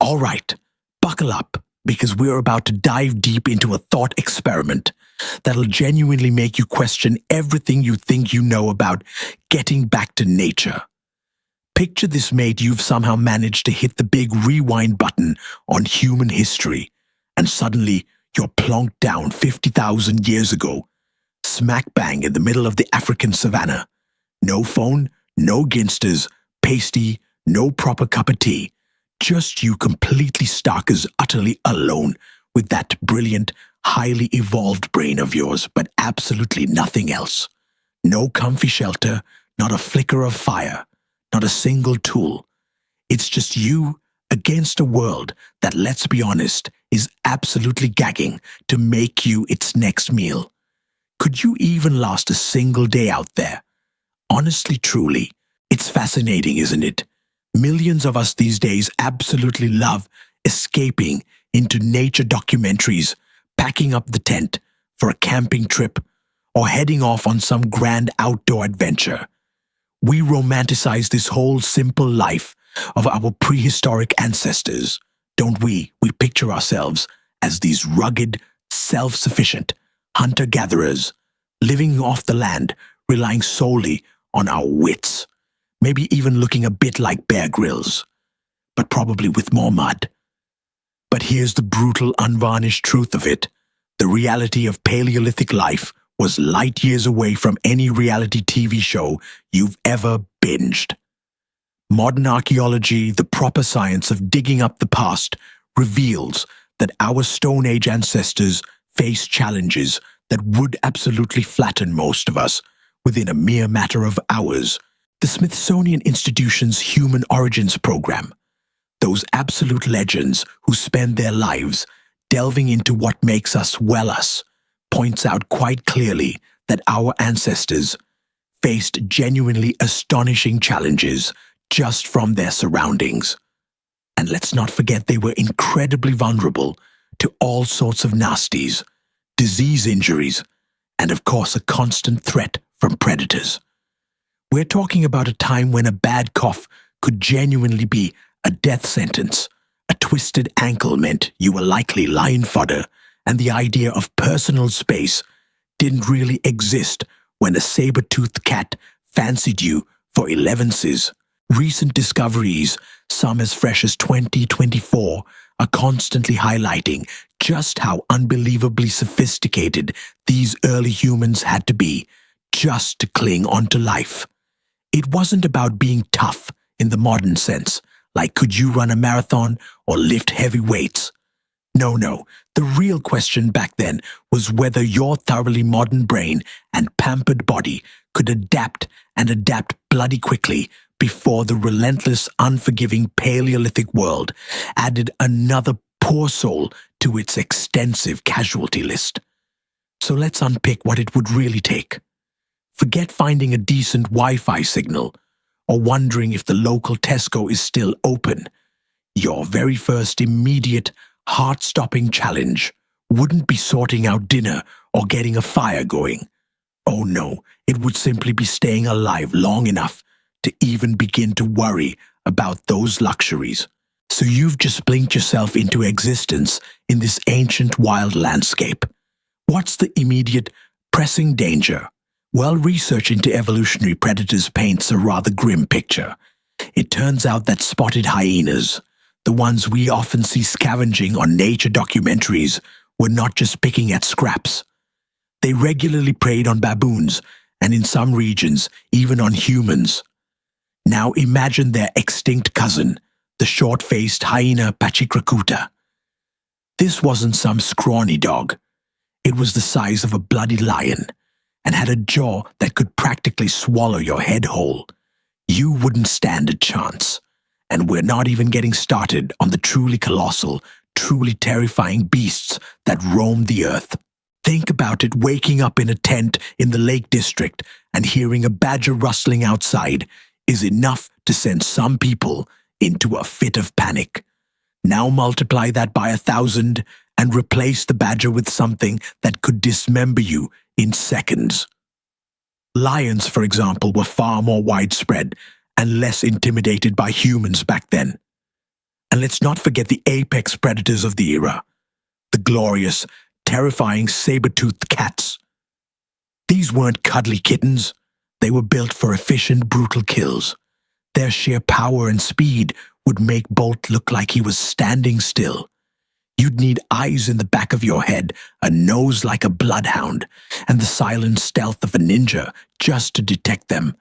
All right, buckle up, because we're about to dive deep into a thought experiment that'll genuinely make you question everything you think you know about getting back to nature. Picture this, mate. You've somehow managed to hit the big rewind button on human history, and suddenly you're plonked down 50,000 years ago, smack bang in the middle of the African savannah. No phone, no ginsters, pasty, no proper cup of tea. Just you, completely starkers, utterly alone with that brilliant, highly evolved brain of yours, but absolutely nothing else. No comfy shelter, not a flicker of fire, not a single tool. It's just you against a world that, let's be honest, is absolutely gagging to make you its next meal. Could you even last a single day out there? Honestly, truly, it's fascinating, isn't it? Millions of us these days absolutely love escaping into nature documentaries, packing up the tent for a camping trip, or heading off on some grand outdoor adventure. We romanticize this whole simple life of our prehistoric ancestors, don't we? We picture ourselves as these rugged, self-sufficient hunter-gatherers, living off the land, relying solely on our wits. Maybe even looking a bit like Bear Grylls, but probably with more mud. But here's the brutal, unvarnished truth of it. The reality of Paleolithic life was light years away from any reality TV show you've ever binged. Modern archaeology, the proper science of digging up the past, reveals that our Stone Age ancestors faced challenges that would absolutely flatten most of us within a mere matter of hours. The Smithsonian Institution's Human Origins program, those absolute legends who spend their lives delving into what makes us well us, points out quite clearly that our ancestors faced genuinely astonishing challenges just from their surroundings. And let's not forget, they were incredibly vulnerable to all sorts of nasties, disease injuries, and of course a constant threat from predators. We're talking about a time when a bad cough could genuinely be a death sentence. A twisted ankle meant you were likely lion fodder, and the idea of personal space didn't really exist when a saber-toothed cat fancied you for 11s. Recent discoveries, some as fresh as 2024, are constantly highlighting just how unbelievably sophisticated these early humans had to be just to cling onto life. It wasn't about being tough in the modern sense, like could you run a marathon or lift heavy weights? No. The real question back then was whether your thoroughly modern brain and pampered body could adapt bloody quickly before the relentless, unforgiving Paleolithic world added another poor soul to its extensive casualty list. So let's unpick what it would really take. Forget finding a decent Wi-Fi signal or wondering if the local Tesco is still open. Your very first immediate, heart-stopping challenge wouldn't be sorting out dinner or getting a fire going. Oh no, it would simply be staying alive long enough to even begin to worry about those luxuries. So you've just blinked yourself into existence in this ancient wild landscape. What's the immediate, pressing danger? Well, research into evolutionary predators paints a rather grim picture. It turns out that spotted hyenas, the ones we often see scavenging on nature documentaries, were not just picking at scraps. They regularly preyed on baboons, and in some regions, even on humans. Now imagine their extinct cousin, the short-faced hyena pachyrhacota. This wasn't some scrawny dog. It was the size of a bloody lion, and had a jaw that could practically swallow your head whole. You wouldn't stand a chance. And we're not even getting started on the truly colossal, truly terrifying beasts that roam the earth. Think about it, waking up in a tent in the Lake District and hearing a badger rustling outside is enough to send some people into a fit of panic. Now multiply that by 1,000 and replace the badger with something that could dismember you in seconds. Lions, for example, were far more widespread and less intimidated by humans back then. And let's not forget the apex predators of the era, the glorious, terrifying saber-toothed cats. These weren't cuddly kittens. They were built for efficient, brutal kills. Their sheer power and speed would make Bolt look like he was standing still. You'd need eyes in the back of your head, a nose like a bloodhound, and the silent stealth of a ninja just to detect them,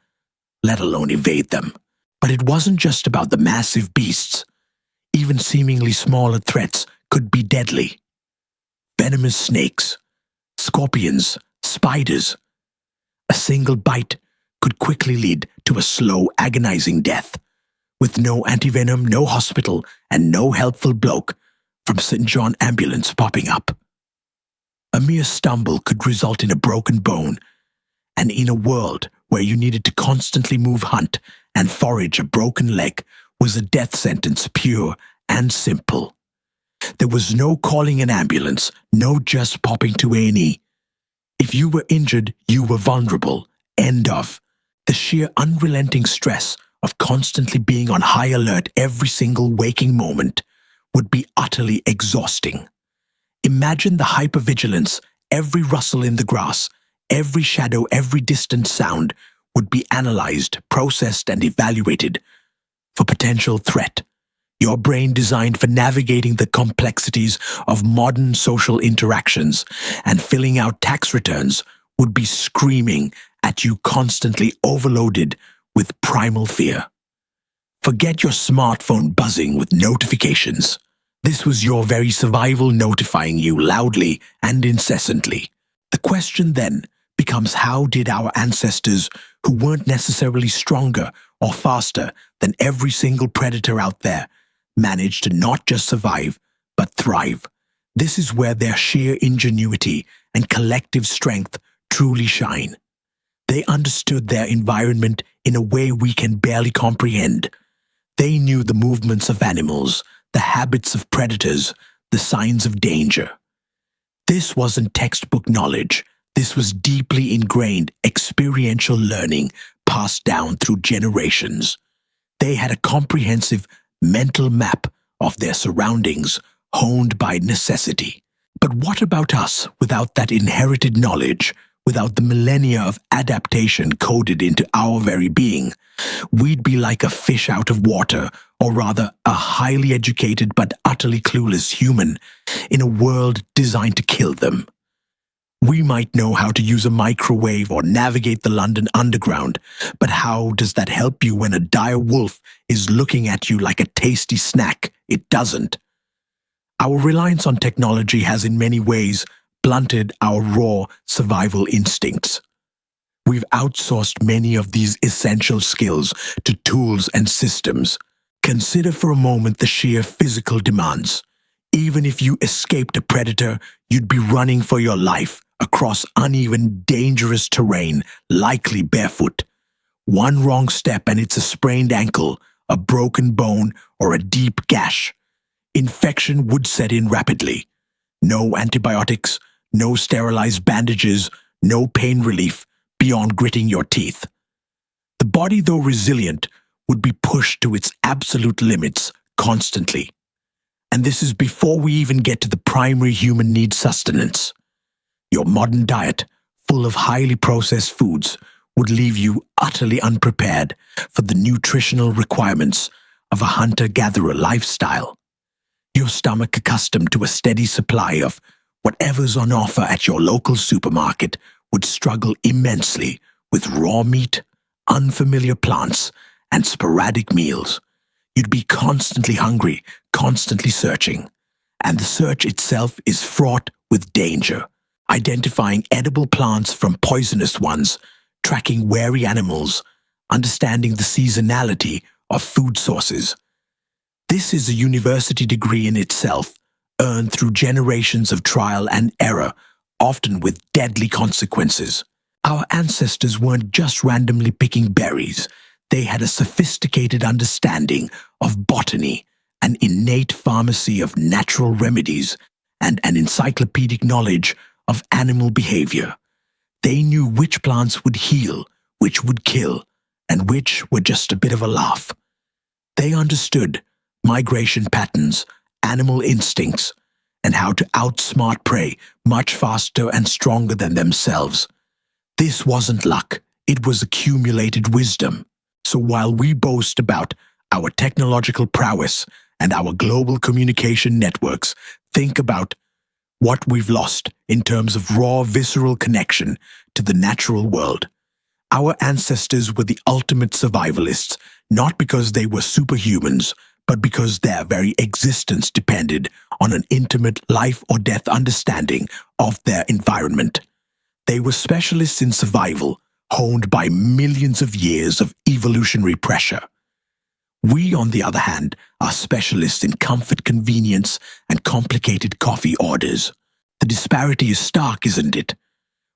let alone evade them. But it wasn't just about the massive beasts. Even seemingly smaller threats could be deadly. Venomous snakes, scorpions, spiders. A single bite could quickly lead to a slow, agonizing death. With no antivenom, no hospital, and no helpful bloke from St. John ambulance popping up. A mere stumble could result in a broken bone, and in a world where you needed to constantly move, hunt, and forage, a broken leg was a death sentence, pure and simple. There was no calling an ambulance, no just popping to A&E. If you were injured, you were vulnerable. End of. The sheer unrelenting stress of constantly being on high alert every single waking moment would be utterly exhausting. Imagine the hypervigilance. Every rustle in the grass, every shadow, every distant sound would be analyzed, processed, and evaluated for potential threat. Your brain designed for navigating the complexities of modern social interactions and filling out tax returns would be screaming at you, constantly overloaded with primal fear. Forget your smartphone buzzing with notifications. This was your very survival notifying you loudly and incessantly. The question then becomes, how did our ancestors, who weren't necessarily stronger or faster than every single predator out there, manage to not just survive, but thrive? This is where their sheer ingenuity and collective strength truly shine. They understood their environment in a way we can barely comprehend. They knew the movements of animals, the habits of predators, the signs of danger. This wasn't textbook knowledge. This was deeply ingrained experiential learning passed down through generations. They had a comprehensive mental map of their surroundings, honed by necessity. But what about us without that inherited knowledge, without the millennia of adaptation coded into our very being? We'd be like a fish out of water, or rather a highly educated but utterly clueless human in a world designed to kill them. We might know how to use a microwave or navigate the London Underground, but how does that help you when a dire wolf is looking at you like a tasty snack? It doesn't. Our reliance on technology has in many ways blunted our raw survival instincts. We've outsourced many of these essential skills to tools and systems. Consider for a moment the sheer physical demands. Even if you escaped a predator, you'd be running for your life across uneven, dangerous terrain, likely barefoot. One wrong step and it's a sprained ankle, a broken bone, or a deep gash. Infection would set in rapidly. No antibiotics, no sterilized bandages, no pain relief beyond gritting your teeth. The body, though resilient, would be pushed to its absolute limits constantly. And this is before we even get to the primary human need, sustenance. Your modern diet, full of highly processed foods, would leave you utterly unprepared for the nutritional requirements of a hunter-gatherer lifestyle. Your stomach, accustomed to a steady supply of whatever's on offer at your local supermarket, would struggle immensely with raw meat, unfamiliar plants, and sporadic meals. You'd be constantly hungry, constantly searching. And the search itself is fraught with danger. Identifying edible plants from poisonous ones, tracking wary animals, understanding the seasonality of food sources. This is a university degree in itself, earned through generations of trial and error, often with deadly consequences. Our ancestors weren't just randomly picking berries. They had a sophisticated understanding of botany, an innate pharmacy of natural remedies, and an encyclopedic knowledge of animal behavior. They knew which plants would heal, which would kill, and which were just a bit of a laugh. They understood migration patterns, animal instincts, and how to outsmart prey much faster and stronger than themselves. This wasn't luck, it was accumulated wisdom. So while we boast about our technological prowess and our global communication networks, think about what we've lost in terms of raw visceral connection to the natural world. Our ancestors were the ultimate survivalists, not because they were superhumans, but because their very existence depended on an intimate life or death understanding of their environment. They were specialists in survival, honed by millions of years of evolutionary pressure. We, on the other hand, are specialists in comfort, convenience, and complicated coffee orders. The disparity is stark, isn't it?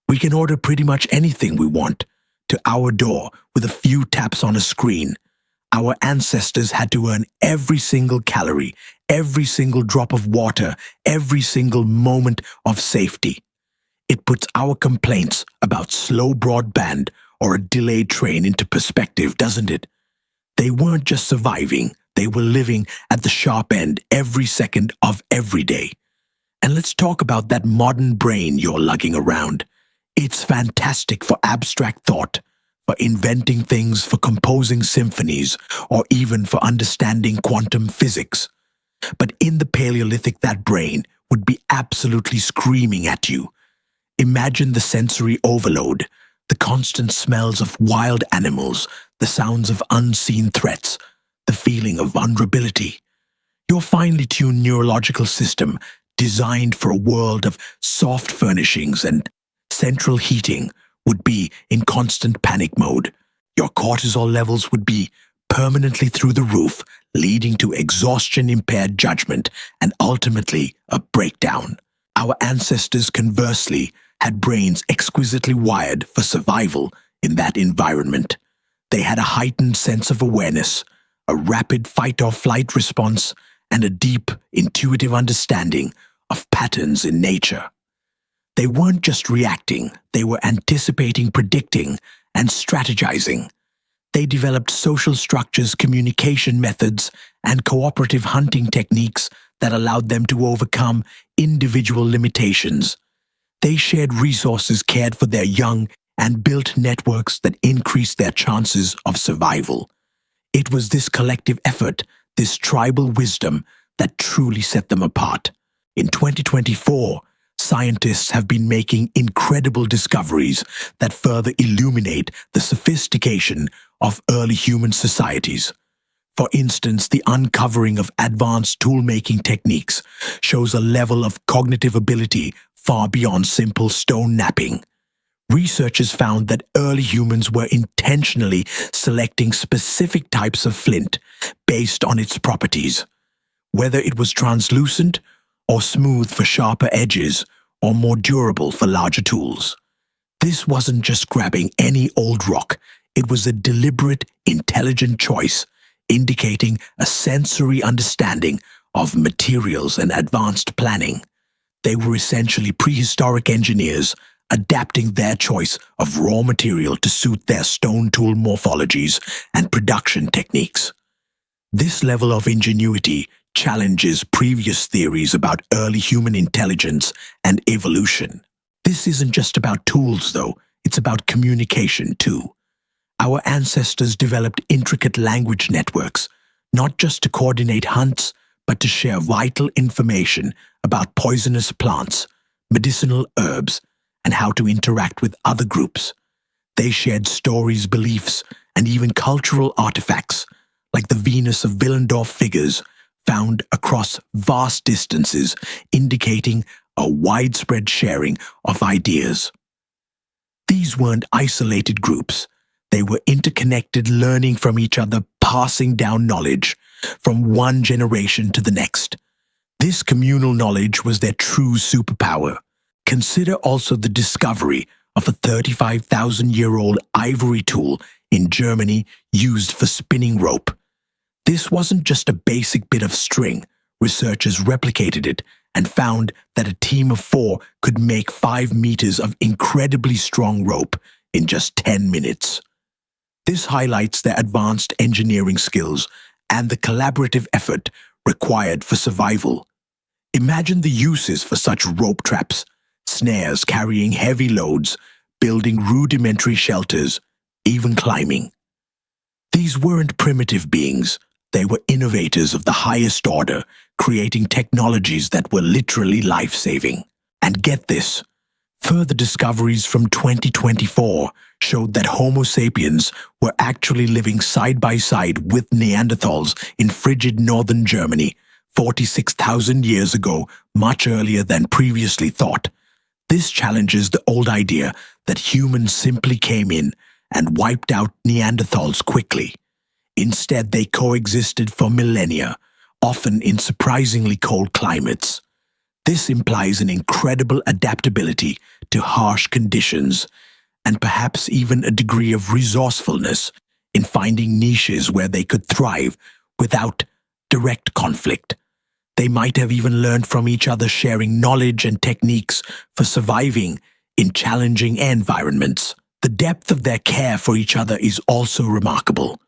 We can order pretty much anything we want to our door with a few taps on a screen. Our ancestors had to earn every single calorie, every single drop of water, every single moment of safety. It puts our complaints about slow broadband or a delayed train into perspective, doesn't it? They weren't just surviving, they were living at the sharp end every second of every day. And let's talk about that modern brain you're lugging around. It's fantastic for abstract thought, for inventing things, for composing symphonies, or even for understanding quantum physics. But in the Paleolithic, that brain would be absolutely screaming at you. Imagine the sensory overload, the constant smells of wild animals, the sounds of unseen threats, the feeling of vulnerability. Your finely tuned neurological system, designed for a world of soft furnishings and central heating, would be in constant panic mode. Your cortisol levels would be permanently through the roof, leading to exhaustion, impaired judgment, and ultimately a breakdown. Our ancestors, conversely, had brains exquisitely wired for survival in that environment. They had a heightened sense of awareness, a rapid fight-or-flight response, and a deep, intuitive understanding of patterns in nature. They weren't just reacting, they were anticipating, predicting, and strategizing. They developed social structures, communication methods, and cooperative hunting techniques that allowed them to overcome individual limitations. They shared resources, cared for their young, and built networks that increased their chances of survival. It was this collective effort, this tribal wisdom, that truly set them apart. In 2024, scientists have been making incredible discoveries that further illuminate the sophistication of early human societies. For instance, the uncovering of advanced tool-making techniques shows a level of cognitive ability far beyond simple stone knapping. Researchers found that early humans were intentionally selecting specific types of flint based on its properties, whether it was translucent or smooth for sharper edges or more durable for larger tools. This wasn't just grabbing any old rock, it was a deliberate, intelligent choice, indicating a sensory understanding of materials and advanced planning. They were essentially prehistoric engineers, adapting their choice of raw material to suit their stone tool morphologies and production techniques. This level of ingenuity challenges previous theories about early human intelligence and evolution. This isn't just about tools, though, it's about communication, too. Our ancestors developed intricate language networks, not just to coordinate hunts, but to share vital information about poisonous plants, medicinal herbs, and how to interact with other groups. They shared stories, beliefs, and even cultural artifacts, like the Venus of Willendorf figures found across vast distances, indicating a widespread sharing of ideas. These weren't isolated groups. They were interconnected, learning from each other, passing down knowledge from one generation to the next. This communal knowledge was their true superpower. Consider also the discovery of a 35,000-year-old ivory tool in Germany used for spinning rope. This wasn't just a basic bit of string. Researchers replicated it and found that a team of 4 could make 5 meters of incredibly strong rope in just 10 minutes. This highlights their advanced engineering skills and the collaborative effort required for survival. Imagine the uses for such rope traps, snares carrying heavy loads, building rudimentary shelters, even climbing. These weren't primitive beings. They were innovators of the highest order, creating technologies that were literally life-saving. And get this, further discoveries from 2024 showed that Homo sapiens were actually living side by side with Neanderthals in frigid northern Germany 46,000 years ago, much earlier than previously thought. This challenges the old idea that humans simply came in and wiped out Neanderthals quickly. Instead, they coexisted for millennia, often in surprisingly cold climates. This implies an incredible adaptability to harsh conditions, and perhaps even a degree of resourcefulness in finding niches where they could thrive without direct conflict. They might have even learned from each other, sharing knowledge and techniques for surviving in challenging environments. The depth of their care for each other is also remarkable.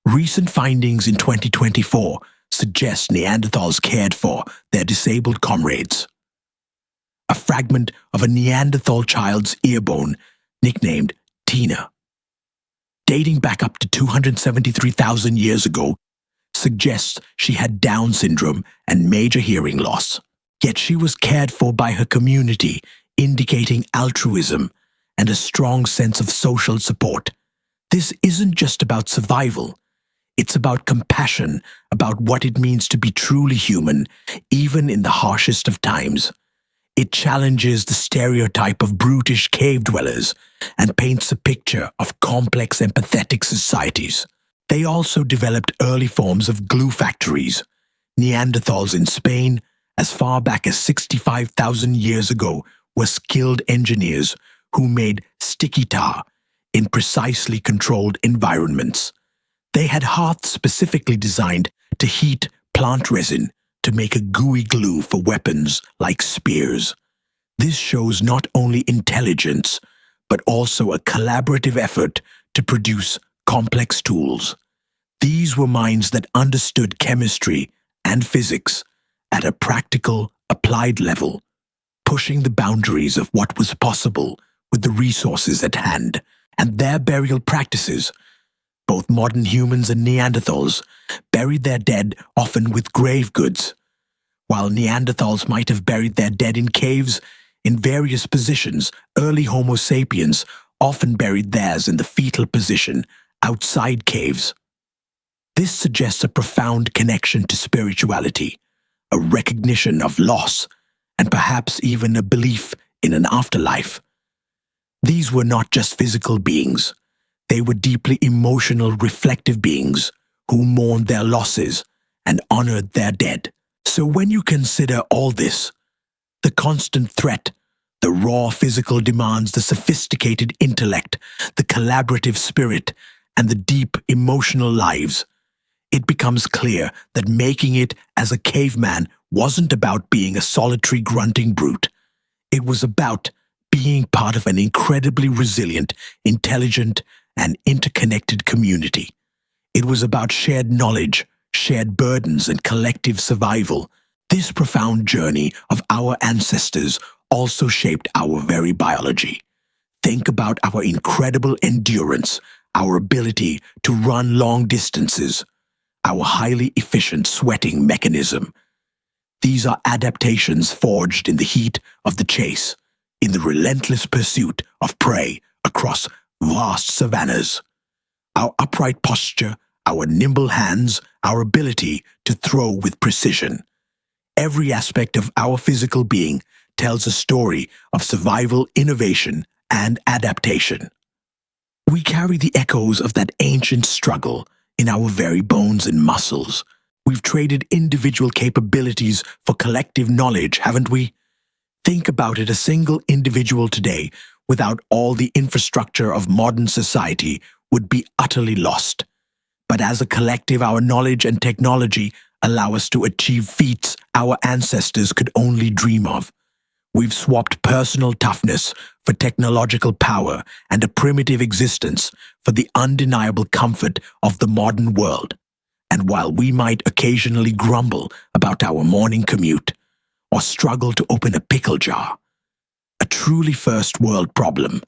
Recent findings in 2024 suggest Neanderthals cared for their disabled comrades. A fragment of a Neanderthal child's ear bone, nicknamed Tina, dating back up to 273,000 years ago, suggests she had Down syndrome and major hearing loss. Yet she was cared for by her community, indicating altruism and a strong sense of social support. This isn't just about survival. It's about compassion, about what it means to be truly human, even in the harshest of times. It challenges the stereotype of brutish cave dwellers and paints a picture of complex, empathetic societies. They also developed early forms of glue factories. Neanderthals in Spain, as far back as 65,000 years ago, were skilled engineers who made sticky tar in precisely controlled environments. They had hearths specifically designed to heat plant resin to make a gooey glue for weapons like spears. This shows not only intelligence, but also a collaborative effort to produce complex tools. These were minds that understood chemistry and physics at a practical, applied level, pushing the boundaries of what was possible with the resources at hand. And their burial practices, both modern humans and Neanderthals, buried their dead often with grave goods. While Neanderthals might have buried their dead in caves in various positions, early Homo sapiens often buried theirs in the fetal position outside caves. This suggests a profound connection to spirituality, a recognition of loss, and perhaps even a belief in an afterlife. These were not just physical beings. They were deeply emotional, reflective beings who mourned their losses and honored their dead. So when you consider all this, the constant threat, the raw physical demands, the sophisticated intellect, the collaborative spirit, and the deep emotional lives, it becomes clear that making it as a caveman wasn't about being a solitary grunting brute. It was about being part of an incredibly resilient, intelligent, and interconnected community. It was about shared knowledge, shared burdens, and collective survival. This profound journey of our ancestors also shaped our very biology. Think about our incredible endurance, our ability to run long distances, our highly efficient sweating mechanism. These are adaptations forged in the heat of the chase, in the relentless pursuit of prey across vast savannas. Our upright posture, our nimble hands, our ability to throw with precision. Every aspect of our physical being tells a story of survival, innovation, and adaptation. We carry the echoes of that ancient struggle in our very bones and muscles. We've traded individual capabilities for collective knowledge, haven't we? Think about it, a single individual today, without all the infrastructure of modern society, would be utterly lost. But as a collective, our knowledge and technology allow us to achieve feats our ancestors could only dream of. We've swapped personal toughness for technological power and a primitive existence for the undeniable comfort of the modern world. And while we might occasionally grumble about our morning commute or struggle to open a pickle jar, a truly first world problem,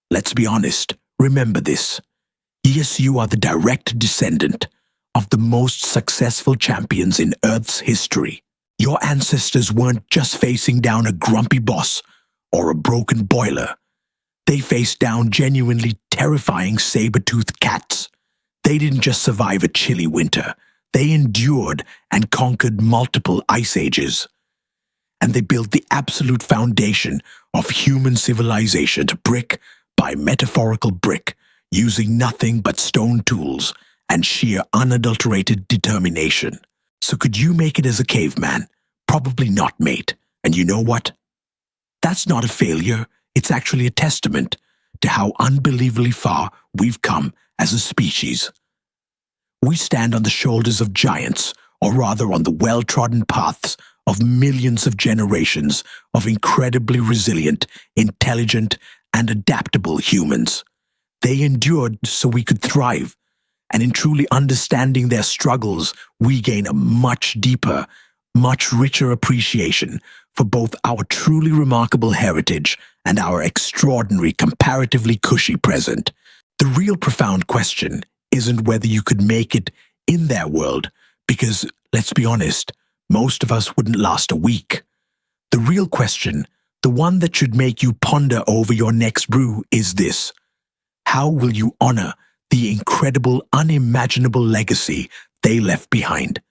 let's be honest, remember this. Yes, you are the direct descendant of the most successful champions in Earth's history. Your ancestors weren't just facing down a grumpy boss or a broken boiler. They faced down genuinely terrifying saber-toothed cats. They didn't just survive a chilly winter. They endured and conquered multiple ice ages. And they built the absolute foundation of human civilization brick by metaphorical brick, using nothing but stone tools and sheer unadulterated determination. So could you make it as a caveman? Probably not, mate. And you know what? That's not a failure. It's actually a testament to how unbelievably far we've come as a species. We stand on the shoulders of giants, or rather on the well-trodden paths of millions of generations of incredibly resilient, intelligent, and adaptable humans. They endured so we could thrive, and in truly understanding their struggles, we gain a much deeper, much richer appreciation for both our truly remarkable heritage and our extraordinary, comparatively cushy present. The real profound question isn't whether you could make it in their world, because, let's be honest, most of us wouldn't last a week. The real question, the one that should make you ponder over your next brew, is this: how will you honor the incredible, unimaginable legacy they left behind?